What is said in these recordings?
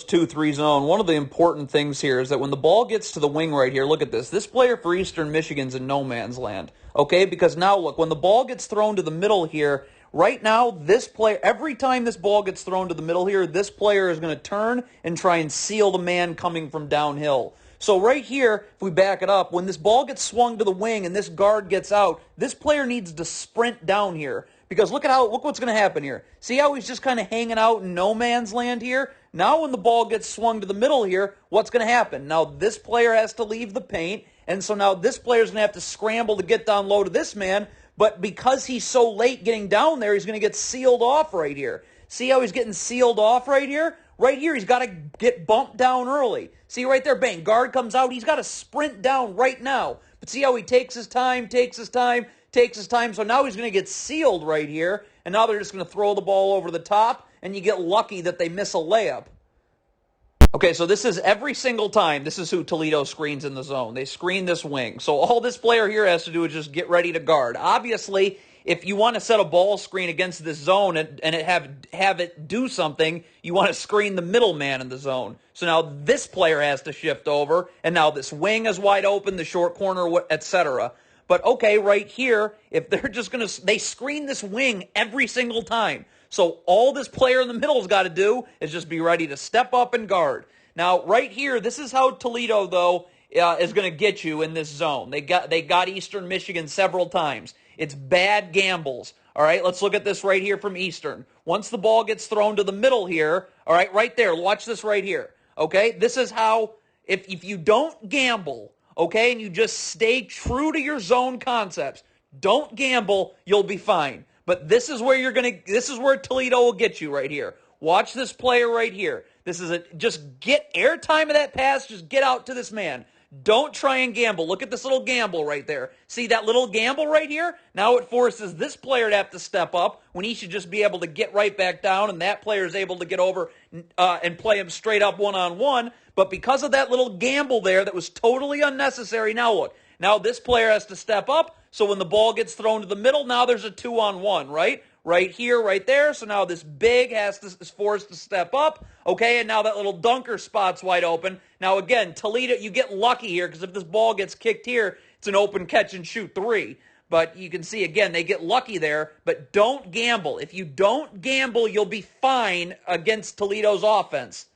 2-3 zone, one of the important things here is that when the ball gets to the wing right here, look at this. This player for Eastern Michigan's in no man's land, okay? Because now, look, when the ball gets thrown to the middle here, right now, this player, every time this ball gets thrown to the middle here, this player is going to turn and try and seal the man coming from downhill. So right here, if we back it up, when this ball gets swung to the wing and this guard gets out, this player needs to sprint down here. Because look what's going to happen here. See how he's just kind of hanging out in no man's land here? Now when the ball gets swung to the middle here, what's going to happen? Now this player has to leave the paint, and so now this player's going to have to scramble to get down low to this man, but because he's so late getting down there, he's going to get sealed off right here. See how he's getting sealed off right here? Right here, he's got to get bumped down early. See right there, bang, guard comes out. He's got to sprint down right now. But see how he takes his time. So now he's going to get sealed right here. And now they're just going to throw the ball over the top. And you get lucky that they miss a layup. Okay, so this is every single time. This is who Toledo screens in the zone. They screen this wing. So all this player here has to do is just get ready to guard. Obviously, if you want to set a ball screen against this zone and have it do something, you want to screen the middleman in the zone. So now this player has to shift over, and now this wing is wide open, the short corner, etc. But okay, right here, if they're just going to, they screen this wing every single time. So all this player in the middle's got to do is just be ready to step up and guard. Now, right here, this is how Toledo, though, is going to get you in this zone. They got Eastern Michigan several times. It's bad gambles. All right, let's look at this right here from Eastern. Once the ball gets thrown to the middle here, all right, right there, watch this right here. Okay, this is how, if you don't gamble, okay, and you just stay true to your zone concepts, don't gamble, you'll be fine. But this is where this is where Toledo will get you right here. Watch this player right here. This is just get airtime of that pass, just get out to this man. Don't try and gamble. Look at this little gamble right there. See that little gamble right here? Now it forces this player to have to step up when he should just be able to get right back down, and that player is able to get over and play him straight up one-on-one. But because of that little gamble there that was totally unnecessary, now look. Now this player has to step up, so when the ball gets thrown to the middle, now there's a 2-on-1, right? Right here, right there. So now this big is forced to step up. Okay, and now that little dunker spot's wide open. Now again, Toledo, you get lucky here because if this ball gets kicked here, it's an open catch and shoot three. But you can see, again, they get lucky there, but don't gamble. If you don't gamble, you'll be fine against Toledo's offense.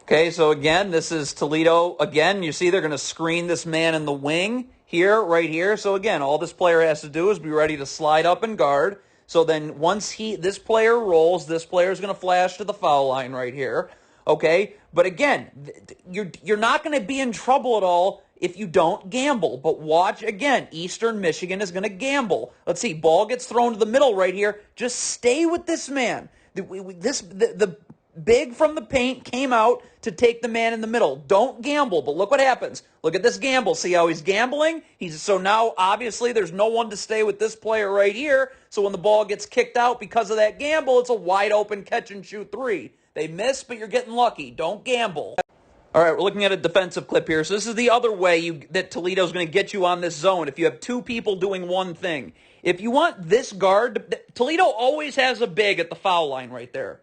Okay, so again, this is Toledo. Again, you see they're going to screen this man in the wing here, right here. So again, all this player has to do is be ready to slide up and guard. So then once this player rolls, this player is going to flash to the foul line right here. Okay, but again, you're not going to be in trouble at all if you don't gamble. But watch again, Eastern Michigan is going to gamble. Let's see, ball gets thrown to the middle right here. Just stay with this man. The big from the paint came out to take the man in the middle. Don't gamble, but look what happens. Look at this gamble. See how he's gambling? So now, obviously, there's no one to stay with this player right here. So when the ball gets kicked out because of that gamble, it's a wide-open catch-and-shoot three. They miss, but you're getting lucky. Don't gamble. All right, we're looking at a defensive clip here. So this is the other way that Toledo's going to get you on this zone if you have two people doing one thing. If you want this guard, Toledo always has a big at the foul line right there.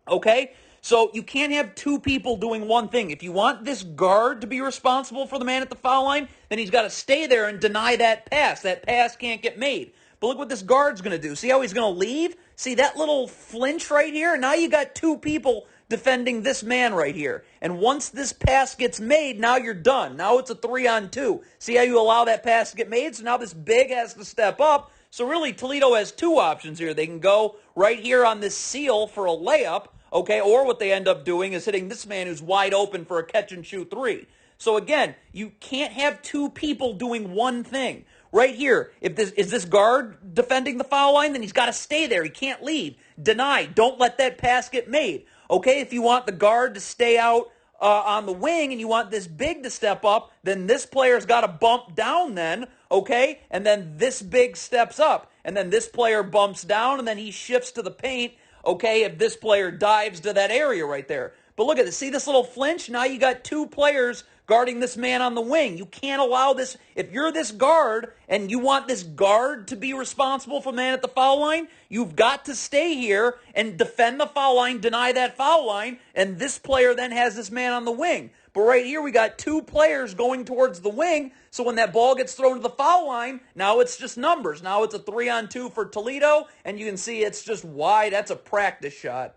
Okay? So you can't have two people doing one thing. If you want this guard to be responsible for the man at the foul line, then he's got to stay there and deny that pass. That pass can't get made. But look what this guard's going to do. See how he's going to leave? See that little flinch right here? Now you got two people defending this man right here. And once this pass gets made, now you're done. Now it's a 3-on-2. See how you allow that pass to get made? So now this big has to step up. So really, Toledo has two options here. They can go right here on this seal for a layup, okay, or what they end up doing is hitting this man who's wide open for a catch-and-shoot three. So again, you can't have two people doing one thing. Right here, if this guard defending the foul line, then he's got to stay there. He can't leave. Deny. Don't let that pass get made. Okay, if you want the guard to stay out on the wing and you want this big to step up, then this player's got to bump down then, okay? And then this big steps up. And then this player bumps down and then he shifts to the paint, okay, if this player dives to that area right there. But look at this. See this little flinch? Now you got two players guarding this man on the wing. You can't allow this. If you're this guard and you want this guard to be responsible for the man at the foul line, you've got to stay here and defend the foul line, deny that foul line, and this player then has this man on the wing. But right here, we got two players going towards the wing, so when that ball gets thrown to the foul line, now it's just numbers. Now it's a 3-on-2 for Toledo, and you can see it's just wide. That's a practice shot.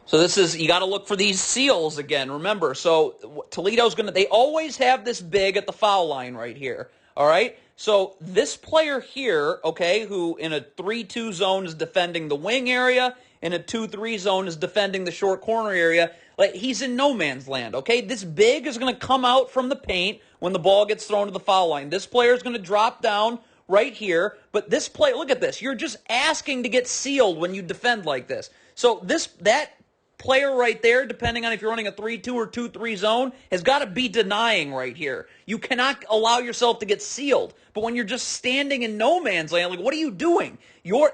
So this is, you got to look for these seals again, remember. So Toledo's going to, they always have this big at the foul line right here, all right? So this player here, okay, who in a 3-2 zone is defending the wing area, in a 2-3 zone is defending the short corner area, like he's in no man's land, okay? This big is going to come out from the paint when the ball gets thrown to the foul line. This player is going to drop down right here, but this play, look at this. You're just asking to get sealed when you defend like this. So that player right there, depending on if you're running a 3-2 or 2-3 zone, has got to be denying right here. You cannot allow yourself to get sealed. But when you're just standing in no man's land, like, what are you doing?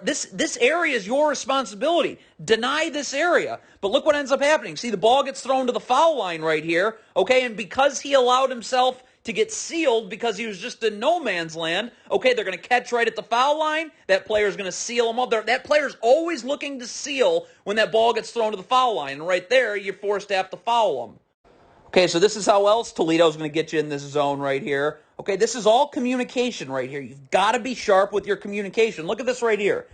This area is your responsibility. Deny this area. But look what ends up happening. See, the ball gets thrown to the foul line right here, okay, and because he allowed himself to get sealed because he was just in no man's land, okay, they're going to catch right at the foul line. That player's going to seal him up. That player's always looking to seal when that ball gets thrown to the foul line. And right there, you're forced to have to foul him. Okay, so this is how else Toledo's going to get you in this zone right here. Okay, this is all communication right here. You've got to be sharp with your communication. Look at this right here.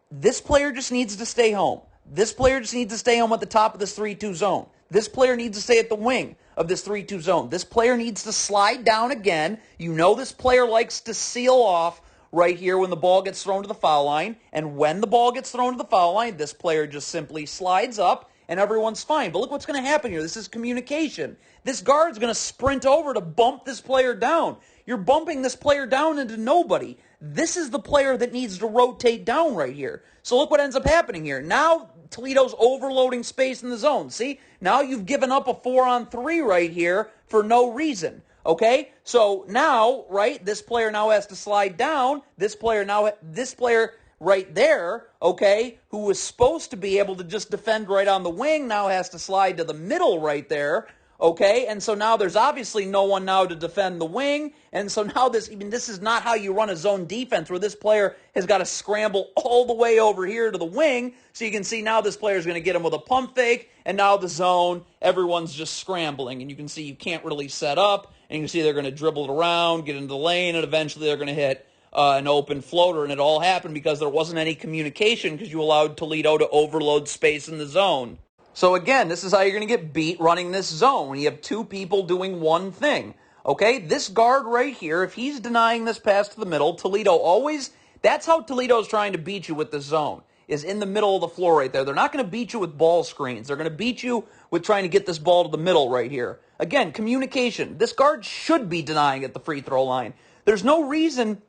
This player just needs to stay home. This player just needs to stay home at the top of this 3-2 zone. This player needs to stay at the wing of this 3-2 zone. This player needs to slide down again. You know this player likes to seal off right here when the ball gets thrown to the foul line. And when the ball gets thrown to the foul line, this player just simply slides up and everyone's fine. But look what's going to happen here. This is communication. This guard's going to sprint over to bump this player down. You're bumping this player down into nobody. This is the player that needs to rotate down right here. So look what ends up happening here. Now Toledo's overloading space in the zone. See? Now you've given up a 4-on-3 right here for no reason. Okay? So now, right, this player now has to slide down. This player right there, okay, who was supposed to be able to just defend right on the wing, now has to slide to the middle right there, okay? And so now there's obviously no one now to defend the wing, and so now this is not how you run a zone defense where this player has got to scramble all the way over here to the wing. So you can see now this player is going to get him with a pump fake, and now the zone, everyone's just scrambling, and you can see you can't really set up, and you can see they're going to dribble it around, get into the lane, and eventually they're going to hit an open floater, and it all happened because there wasn't any communication because you allowed Toledo to overload space in the zone. So again, this is how you're going to get beat running this zone when you have two people doing one thing. Okay, this guard right here, if he's denying this pass to the middle, Toledo always, that's how Toledo's trying to beat you with the zone, is in the middle of the floor right there. They're not going to beat you with ball screens. They're going to beat you with trying to get this ball to the middle right here. Again, communication. This guard should be denying at the free throw line. There's no reason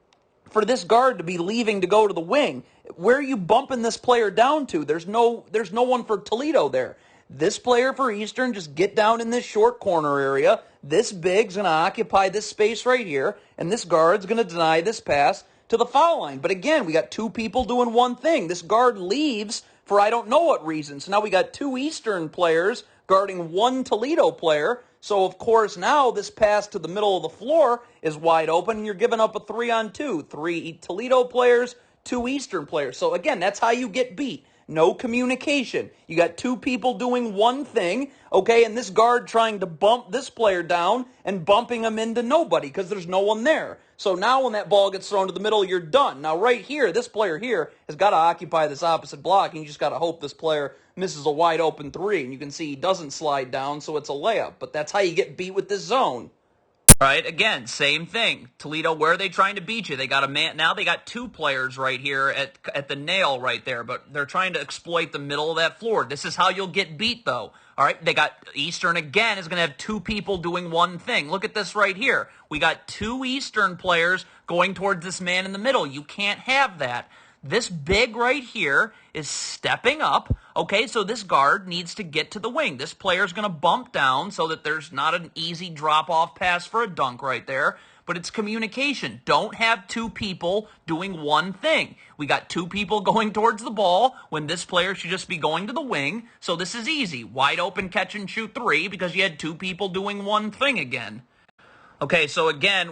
for this guard to be leaving to go to the wing. Where are you bumping this player down to? There's no one for Toledo there. This player for Eastern, just get down in this short corner area. This big's going to occupy this space right here, and this guard's going to deny this pass to the foul line. But again, we got two people doing one thing. This guard leaves for I don't know what reason. So now we got two Eastern players guarding one Toledo player. So, of course, now this pass to the middle of the floor is wide open, and you're giving up a 3-on-2. 3 Toledo players, 2 Eastern players. So, again, that's how you get beat. No communication. You got two people doing one thing, okay, and this guard trying to bump this player down and bumping him into nobody because there's no one there. So now when that ball gets thrown to the middle, you're done. Now right here, this player here has got to occupy this opposite block, and you just got to hope this player misses a wide open 3. And you can see he doesn't slide down, so it's a layup. But that's how you get beat with this zone. All right, again, same thing. Toledo, where are they trying to beat you? They got a man. Now they got 2 players right here at the nail right there, but they're trying to exploit the middle of that floor. This is how you'll get beat, though. All right, they got Eastern again is going to have 2 people doing one thing. Look at this right here. We got 2 Eastern players going towards this man in the middle. You can't have that. This big right here is stepping up. Okay, so this guard needs to get to the wing. This player's going to bump down so that there's not an easy drop-off pass for a dunk right there. but it's communication. Don't have two people doing one thing. We got two people going towards the ball when this player should just be going to the wing. So this is easy. Wide open catch and shoot three because you had two people doing one thing again. Okay, so again,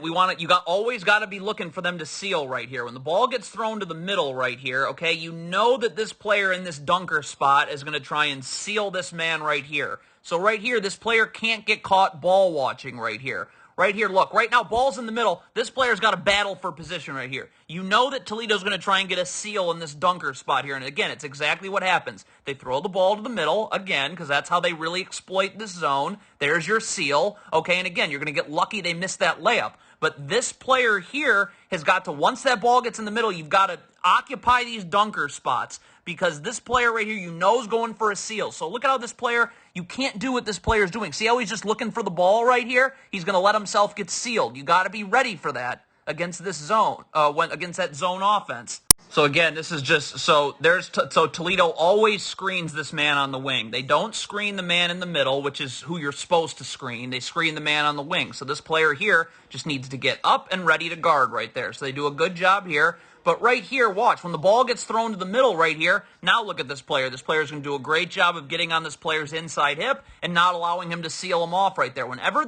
always got to be looking for them to seal right here. When the ball gets thrown to the middle right here, okay, you know that this player in this dunker spot is going to try and seal this man right here. So right here, this player can't get caught ball watching right here. Right here, look, right now, ball's in the middle. This player's got to battle for position right here. You know that Toledo's going to try and get a seal in this dunker spot here. And again, it's exactly what happens. They throw the ball to the middle, again, because that's how they really exploit this zone. There's your seal. Okay, and again, you're going to get lucky they missed that layup. But this player here has got to, once that ball gets in the middle, you've got to occupy these dunker spots because this player right here, you know, is going for a seal. So look at how this player, you can't do what this player is doing. See how he's just looking for the ball right here? He's going to let himself get sealed. You got to be ready for that against this zone, against that zone offense. So again, this is just, so Toledo always screens this man on the wing. They don't screen the man in the middle, which is who you're supposed to screen. They screen the man on the wing. So this player here just needs to get up and ready to guard right there. So they do a good job here. But right here, watch, when the ball gets thrown to the middle right here, now look at this player. This player is going to do a great job of getting on this player's inside hip and not allowing him to seal him off right there. Whenever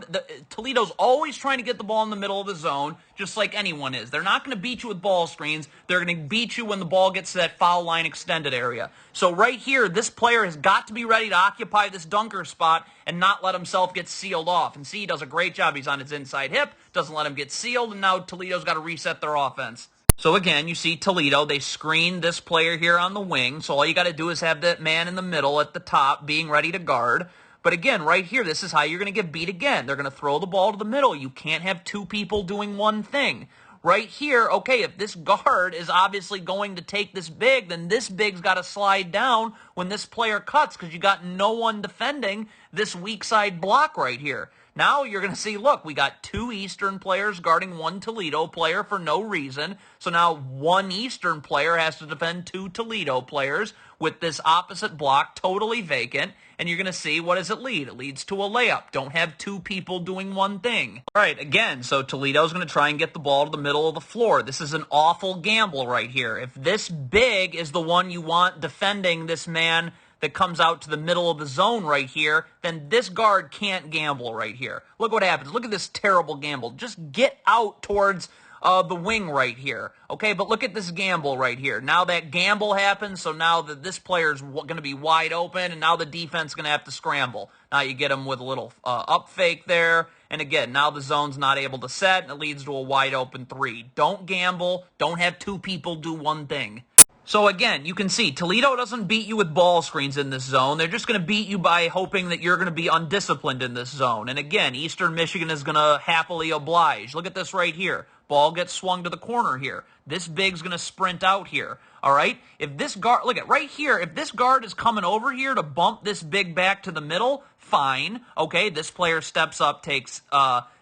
Toledo's always trying to get the ball in the middle of the zone, just like anyone is. They're not going to beat you with ball screens. They're going to beat you when the ball gets to that foul line extended area. So right here, this player has got to be ready to occupy this dunker spot and not let himself get sealed off. And see, he does a great job. He's on his inside hip, doesn't let him get sealed, and now Toledo's got to reset their offense. So again, you see Toledo, they screen this player here on the wing, so all you got to do is have that man in the middle at the top being ready to guard. But again, right here, this is how you're going to get beat again. They're going to throw the ball to the middle. You can't have two people doing one thing. Right here, okay, if this guard is obviously going to take this big, then this big's got to slide down when this player cuts because you got no one defending this weak side block right here. Now you're going to see, look, we got two Eastern players guarding one Toledo player for no reason. So now one Eastern player has to defend two Toledo players with this opposite block totally vacant. And you're going to see, what does it lead? It leads to a layup. Don't have two people doing one thing. All right, again, so Toledo's going to try and get the ball to the middle of the floor. This is an awful gamble right here. If this big is the one you want defending this man that comes out to the middle of the zone right here, then this guard can't gamble right here. Look what happens. Look at this terrible gamble. Just get out towards the wing right here. Okay, but look at this gamble right here. Now that gamble happens, so now that this player's going to be wide open, and now the defense is going to have to scramble. Now you get him with a little up fake there, and again, now the zone's not able to set, and it leads to a wide open three. Don't gamble. Don't have two people do one thing. So again, you can see Toledo doesn't beat you with ball screens in this zone. They're just going to beat you by hoping that you're going to be undisciplined in this zone. And again, Eastern Michigan is going to happily oblige. Look at this right here. Ball gets swung to the corner here. This big's going to sprint out here. All right? If this guard, look at right here, if this guard is coming over here to bump this big back to the middle, fine. Okay, this player steps up, takes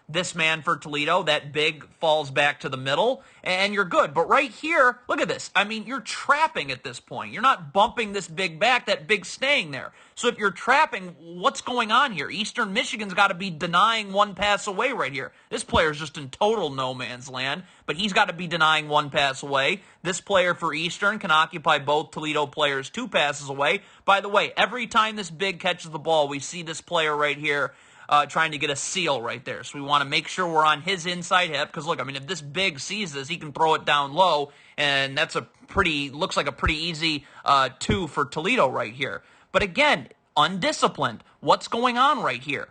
this man for Toledo. That big falls back to the middle, and you're good. But right here, look at this. I mean, you're trapping at this point. You're not bumping this big back. That big's staying there. So if you're trapping, what's going on here? Eastern Michigan's got to be denying one pass away right here. This player's just in total no man's land, but he's got to be denying one pass away. This player for Eastern can occupy both Toledo players 2 passes away. By the way, every time this big catches the ball, we see this player right here trying to get a seal right there. So we want to make sure we're on his inside hip because, look, I mean, if this big sees this, he can throw it down low, and that's looks like a pretty easy 2 for Toledo right here. But again, undisciplined. What's going on right here?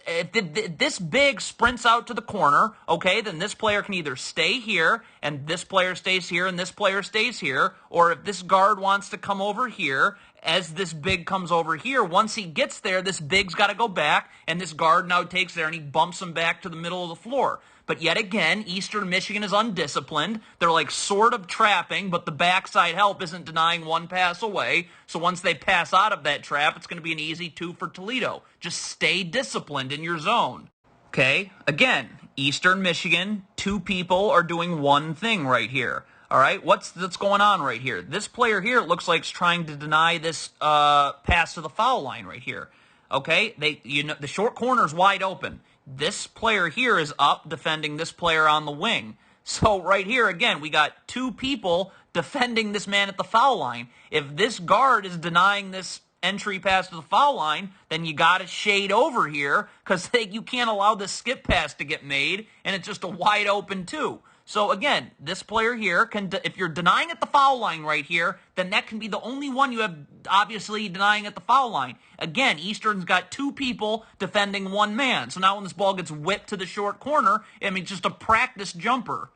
If this big sprints out to the corner, okay, then this player can either stay here, and this player stays here, and this player stays here, or if this guard wants to come over here, as this big comes over here, once he gets there, this big's got to go back, and this guard now takes there, and he bumps him back to the middle of the floor. But yet again, Eastern Michigan is undisciplined. They're like sort of trapping, but the backside help isn't denying one pass away. So once they pass out of that trap, it's going to be an easy 2 for Toledo. Just stay disciplined in your zone. Okay, again, Eastern Michigan, 2 people are doing one thing right here. All right, what's going on right here? This player here, it looks like, is trying to deny this pass to the foul line right here. Okay, the short corner's wide open. This player here is up defending this player on the wing. So right here, again, we got two people defending this man at the foul line. If this guard is denying this entry pass to the foul line, then you got to shade over here because you can't allow this skip pass to get made, and it's just a wide open two. So again, this player here can, if you're denying at the foul line right here, then that can be the only one you have obviously denying at the foul line. Again, Eastern's got two people defending one man. So now when this ball gets whipped to the short corner, I mean, just a practice jumper.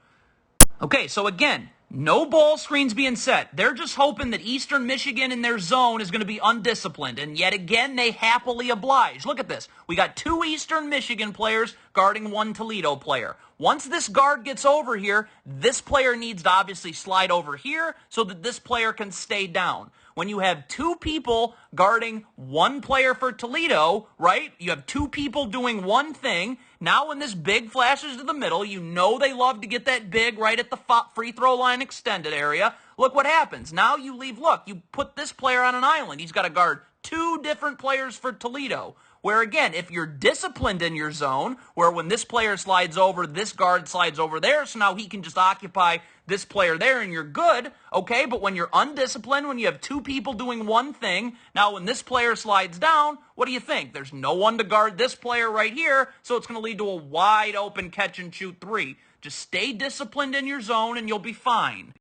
Okay, so again, no ball screens being set. They're just hoping that Eastern Michigan in their zone is going to be undisciplined. And yet again, they happily oblige. Look at this. We got two Eastern Michigan players guarding one Toledo player. Once this guard gets over here, this player needs to obviously slide over here so that this player can stay down. When you have two people guarding one player for Toledo, right? You have two people doing one thing. Now when this big flashes to the middle, you know they love to get that big right at the free throw line extended area. Look what happens. Now you you put this player on an island. He's got to guard two different players for Toledo. Where again, if you're disciplined in your zone, where when this player slides over, this guard slides over there, so now he can just occupy this player there and you're good, okay? But when you're undisciplined, when you have two people doing one thing, now when this player slides down, what do you think? There's no one to guard this player right here, so it's going to lead to a wide open catch and shoot three. Just stay disciplined in your zone and you'll be fine.